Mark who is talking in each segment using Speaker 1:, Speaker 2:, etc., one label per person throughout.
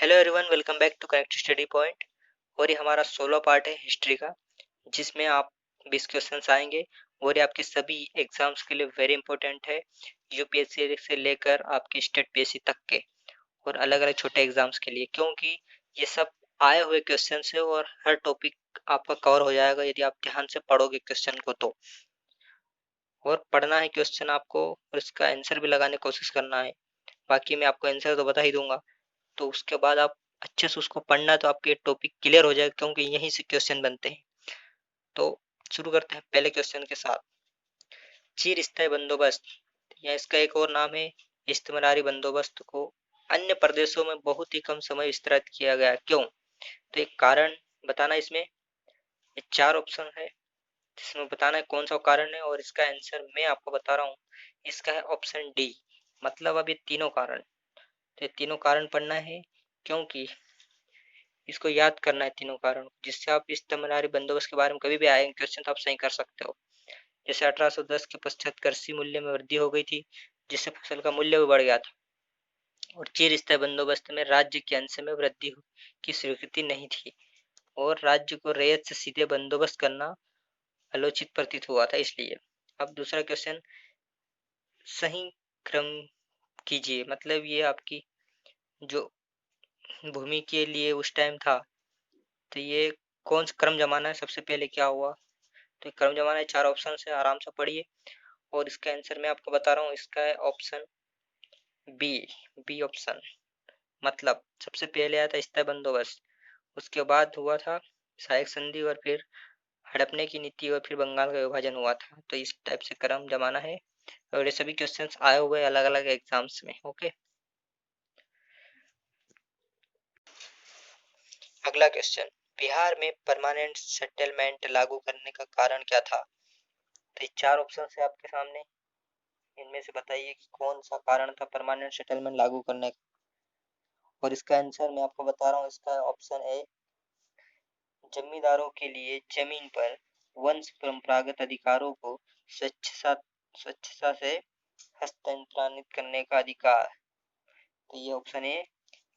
Speaker 1: Hello everyone, welcome back to connect study point. और ये हमारा 16 पार्ट है हिस्ट्री का, जिसमें आप 20 क्वेश्चंस आएंगे। और ये आपके सभी एग्जाम्स के लिए वेरी इंपॉर्टेंट है, यूपीएससी से लेकर आपके स्टेट पीएससी तक के और अलग अलग छोटे एग्जाम्स के लिए, क्योंकि ये सब आए हुए क्वेश्चन है और हर टॉपिक आपका कवर हो जाएगा यदि आप ध्यान से पढ़ोगे क्वेश्चन को तो। और पढ़ना है क्वेश्चन आपको और इसका आंसर भी लगाने की कोशिश करना है। बाकी मैं आपको आंसर तो बता ही दूंगा, तो उसके बाद आप अच्छे से उसको पढ़ना, तो आपके टॉपिक क्लियर हो जाएगा, क्योंकि यहीं से क्वेश्चन बनते हैं। तो शुरू करते हैं पहले क्वेश्चन के साथ। चीर स्थायी बंदोबस्त या इसका एक और नाम है इस्तेमारी बंदोबस्त को अन्य प्रदेशों में बहुत ही कम समय विस्तारित किया गया, क्यों? तो एक कारण बताना इसमें। ये चार ऑप्शन है जिसमें बताना है कौन सा कारण है, और इसका आंसर मैं आपको बता रहा हूँ। इसका है ऑप्शन डी। मतलब अब ये तीनों कारण, तो ये तीनों कारण पढ़ना है, क्योंकि इसको याद करना है तीनों कारण, जिससे आप इस तमिलनाडु बंदोबस्त के बारे में कभी भी आएंगे क्वेश्चन तो आप सही कर सकते हो। जैसे 1810 के पश्चात कृषि मूल्य में वृद्धि हो गई थी, जिससे फसल का मूल्य भी बढ़ गया था। और चिर स्थायी बंदोबस्त में राज्य के अंश में वृद्धि की स्वीकृति नहीं थी, और राज्य को रैयत से सीधे बंदोबस्त करना आलोचित प्रतीत हुआ था, इसलिए। अब दूसरा क्वेश्चन, सही क्रम कीजिए। मतलब ये आपकी जो भूमि के लिए उस टाइम था, तो ये कौन सा क्रम जमाना है, सबसे पहले क्या हुआ? तो क्रम जमाना है, चार ऑप्शन से आराम से पढ़िए। और इसका आंसर मैं आपको बता रहा हूँ, इसका है ऑप्शन बी। B option. मतलब सबसे पहले आया था स्थायी बंदोबस्त, उसके बाद हुआ था सहायक संधि, और फिर हड़पने की नीति, और फिर बंगाल का विभाजन हुआ था। तो इस टाइप से क्रम जमाना है, और ये सभी क्वेश्चंस आए हुए अलग अलग एग्जाम्स में। ओके, अगला क्वेश्चन, बिहार में परमानेंट सेटलमेंट लागू करने का कारण क्या था? तो ये चार ऑप्शन है आपके सामने, इनमें से बताइए कि कौन सा कारण था परमानेंट सेटलमेंट लागू करने का। और इसका आंसर मैं आपको बता रहा हूँ, इसका ऑप्शन ए। जमींदारों के लिए जमीन पर वंश परंपरागत अधिकारों को स्वेच्छा से हस्तांतरित करने का अधिकार। तो ये ऑप्शन ए।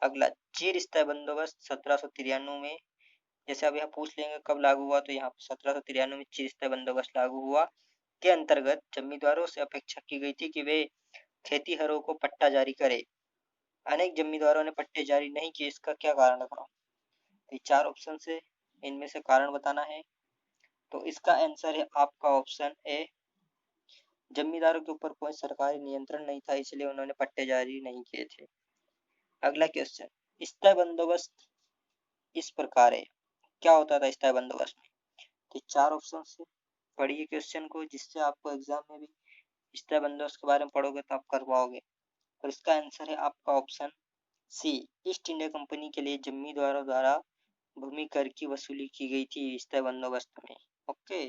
Speaker 1: अगला, चीर स्थायी बंदोबस्त 1793 में, जैसे अब यहाँ पूछ लेंगे कब लागू हुआ, तो यहाँ 1793 में चीर स्थायी बंदोबस्त लागू हुआ। के अंतर्गत जमींदारों से अपेक्षा की गई थी कि वे खेतीहरों को पट्टा जारी करे। अनेक जमींदारों ने पट्टे जारी नहीं किए, इसका क्या कारण था? ये चार ऑप्शन से इनमें से कारण बताना है। तो इसका आंसर है आपका ऑप्शन ए। जमींदारों के ऊपर कोई सरकारी नियंत्रण नहीं था, इसलिए उन्होंने पट्टे जारी नहीं किए थे। अगला क्वेश्चन, स्थायी बंदोबस्त इस प्रकार है। क्या होता था स्थायी बंदोबस्त में? तो चार ऑप्शन से पढ़िए क्वेश्चन को, जिससे आपको एग्जाम में भी स्थायी बंदोबस्त के बारे में पढ़ोगे तो आप कर पाओगे। और इसका आंसर है आपका option C. East India company के लिए जमींदारों द्वारा भूमि कर की वसूली की गई थी स्थायी बंदोबस्त में। ओके,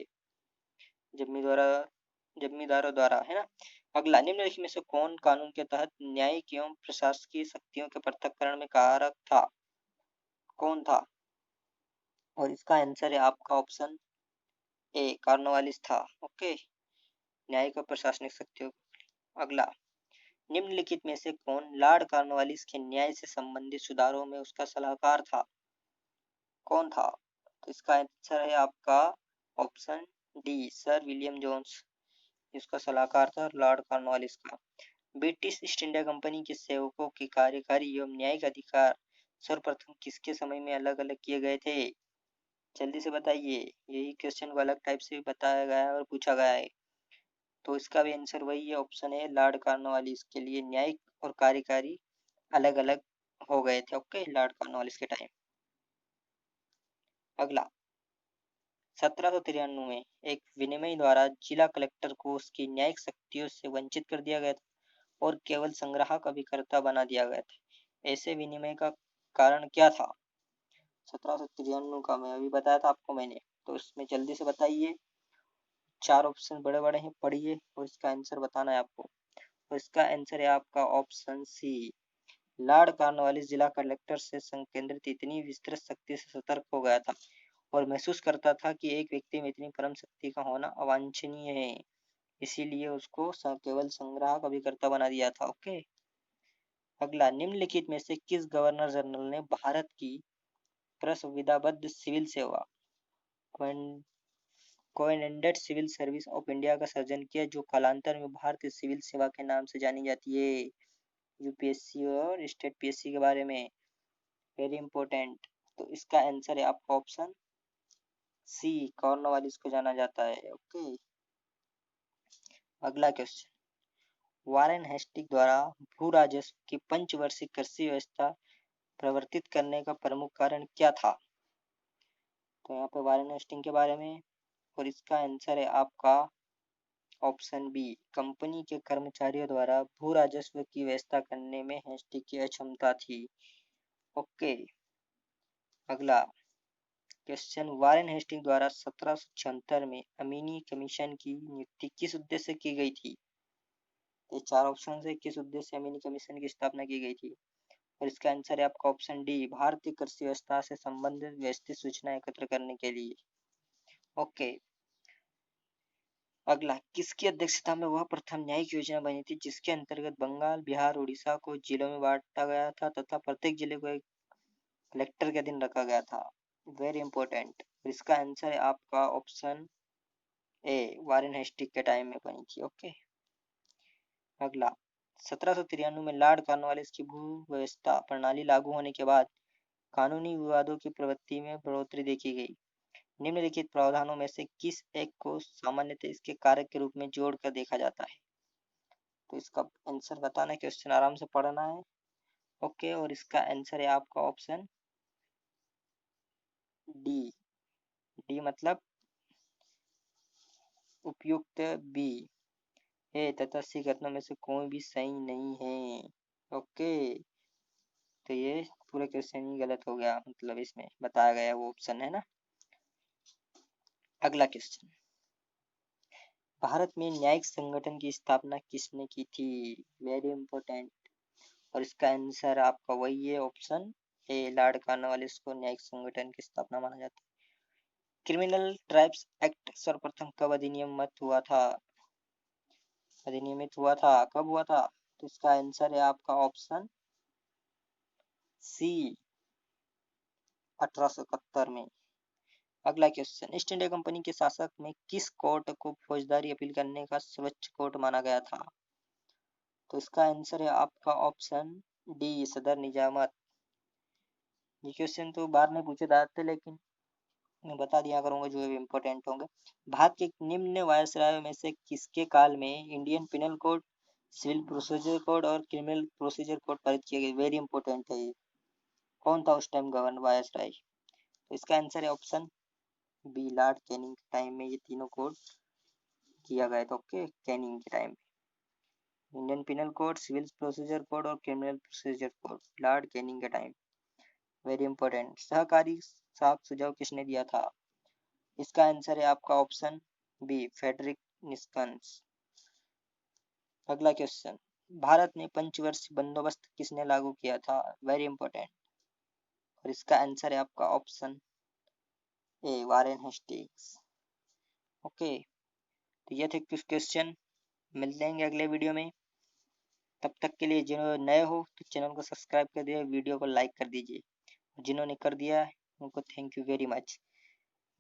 Speaker 1: जमींदारों द्वारा है ना। अगला, निम्नलिखित में से कौन कानून के तहत न्यायिक एवं प्रशासकीय शक्तियों के पृथक्करण में कारक था? कौन था? और इसका आंसर है आपका ऑप्शन ए, कॉर्नवालिस था। ओके, न्यायिक और प्रशासनिक शक्तियों। अगला, निम्नलिखित में से कौन लॉर्ड कॉर्नवालिस के न्याय से संबंधित सुधारों में उसका सलाहकार था? कौन था? तो इसका आंसर है आपका option D, sir William Jones. इसका सलाहकार था लॉर्ड कॉर्नवालिस का। ब्रिटिश ईस्ट इंडिया कंपनी के सेवकों के कार्यकारी एवं न्यायिक अधिकार सर्वप्रथम किसके समय में अलग अलग किए गए थे? जल्दी से बताइए, यही क्वेश्चन को अलग टाइप से भी बताया गया है और पूछा गया है। तो इसका भी आंसर वही है, ऑप्शन है लॉर्ड कॉर्नवालिस के लिए न्यायिक और कार्यकारी अलग अलग हो गए थे। ओके, लॉर्ड कॉर्नवालिस के टाइम। अगला, 1793 में एक विनिमय द्वारा जिला कलेक्टर को उसकी न्यायिक शक्तियों से वंचित कर दिया गया था और केवल संग्राहक अभिकर्ता बना दिया गया था। ऐसे विनिमय का कारण क्या था? 1793 का मैं अभी बताया था आपको मैंने, तो इसमें जल्दी से बताइए। चार ऑप्शन बड़े बड़े हैं, पढ़िए और इसका आंसर बताना है आपको। तो इसका आंसर है आपका ऑप्शन सी। लॉर्ड कॉर्नवालिस जिला कलेक्टर से संकेंद्रित इतनी विस्तृत शक्ति से सतर्क हो गया था और महसूस करता था कि एक व्यक्ति में इतनी परम शक्ति का होना अवांछनीय है, इसीलिए उसको केवल संग्राहक अभिकर्ता बना दिया था। ओके, अगला, निम्नलिखित में से किस गवर्नर जनरल ने भारत की प्रसंविधाबद्ध सिविल सेवा coordinated civil service of India का सर्जन किया, जो कालांतर में भारतीय सिविल सेवा के नाम से जानी जाती है? यूपीएससी और स्टेट पीएससी के बारे में, वेरी इंपॉर्टेंट। तो इसका आंसर है आपका ऑप्शन सी, कॉर्नवालिस को जाना जाता है। ओके, अगला क्वेश्चन, वारेन हेस्टिंग द्वारा भू राजस्व की पंचवर्षीय कृषि व्यवस्था प्रवर्तित करने का प्रमुख कारण क्या था? तो यहाँ पे वारेन हेस्टिंग के बारे में, और इसका आंसर है आपका ऑप्शन बी, कंपनी के कर्मचारियों द्वारा भू राजस्व की व्यवस्था करने में हेस्टिंग की अक्षमता थी। ओके, अगला क्वेश्चन, वारेन हेस्टिंग द्वारा 1776 में अमीनी कमीशन की नियुक्ति किस उद्देश्य से की गई थी? ये चार ऑप्शन है, किस उद्देश्य से अमीनी कमीशन की स्थापना की गई थी? और इसका आंसर है आपका ऑप्शन डी, भारतीय कृषि व्यवस्था से संबंधित व्यवस्थित सूचना एकत्र करने के लिए। ओके, अगला, किसकी अध्यक्षता में वह प्रथम न्यायिक योजना बनी थी जिसके अंतर्गत बंगाल, बिहार, उड़ीसा को जिलों में बांटा गया था तथा प्रत्येक जिले को एक कलेक्टर के अधीन रखा गया था? Very important. इसका आंसर है आपका ऑप्शन ए, वारेन हेस्टिंग के टाइम में बनी थी। ओके, अगला, 1793 में लॉर्ड कॉर्नवालिस की भू व्यवस्था प्रणाली लागू होने के बाद कानूनी विवादों की प्रवृत्ति में बढ़ोतरी देखी गई। निम्नलिखित प्रावधानों में से किस एक को सामान्यतः इसके कारक के रूप में जोड़कर देखा जाता है? तो इसका आंसर बताना, क्वेश्चन आराम से पढ़ना है। ओके, और इसका आंसर है आपका ऑप्शन डी। डी मतलब उपयुक्त बी, ए तथा सी कथनों में से कोई भी सही नहीं है। ओके, तो ये पूरा क्वेश्चन ही गलत हो गया, मतलब इसमें बताया गया वो ऑप्शन है ना। अगला क्वेश्चन, भारत में न्यायिक संगठन की स्थापना किसने की थी? Very important. और इसका आंसर आपका वही है, ऑप्शन ए, लॉर्ड कॉर्नवालिस को न्यायिक संगठन की स्थापना माना जाता है। क्रिमिनल ट्राइब्स एक्ट सर्वप्रथम कब अधिनियमित हुआ था? कब हुआ था? तो इसका आंसर है आपका ऑप्शन सी, 1871 में। अगला क्वेश्चन, ईस्ट इंडिया कंपनी के शासक में किस कोर्ट को फौजदारी अपील करने का सर्वोच्च कोर्ट माना गया था? तो इसका आंसर है आपका ऑप्शन डी, सदर निजामत। ये क्वेश्चन तो बाद में पूछे जाते, लेकिन मैं बता दिया करूंगा जो इम्पोर्टेंट होंगे। भारत के निम्न वायसराय में से किसके काल में Indian penal code, civil procedure code और क्रिमिनल प्रोसीजर कोड पारित किए गए? वेरी इंपॉर्टेंट है ये। कौन था उस टाइम गवर्नर वायसराय? तो इसका आंसर है ऑप्शन बी, लॉर्ड कैनिंग के टाइम में ये तीनों कोड किया गया था। ओके, कैनिंग के time, Indian penal code, civil procedure code और criminal procedure code, Lord Canning के टाइम। Very important. सहकारी साख सुझाव किसने दिया था? इसका आंसर है आपका ऑप्शन बी, फ्रेडरिक निस्कन्स। अगला क्वेश्चन, भारत में पंचवर्षीय बंदोबस्त किसने लागू किया था? Very important. और इसका आंसर है आपका option A, Warren Hastings. Okay, तो ये थे कुछ क्वेश्चन। मिलते हैं अगले वीडियो में। तब तक के लिए जो नए हो तो चैनल को सब्सक्राइब कर दिए, वीडियो को लाइक कर दीजिए। जिन्होंने कर दिया है उनको थैंक यू वेरी मच।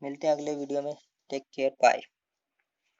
Speaker 1: मिलते हैं अगले वीडियो में। Take care, bye.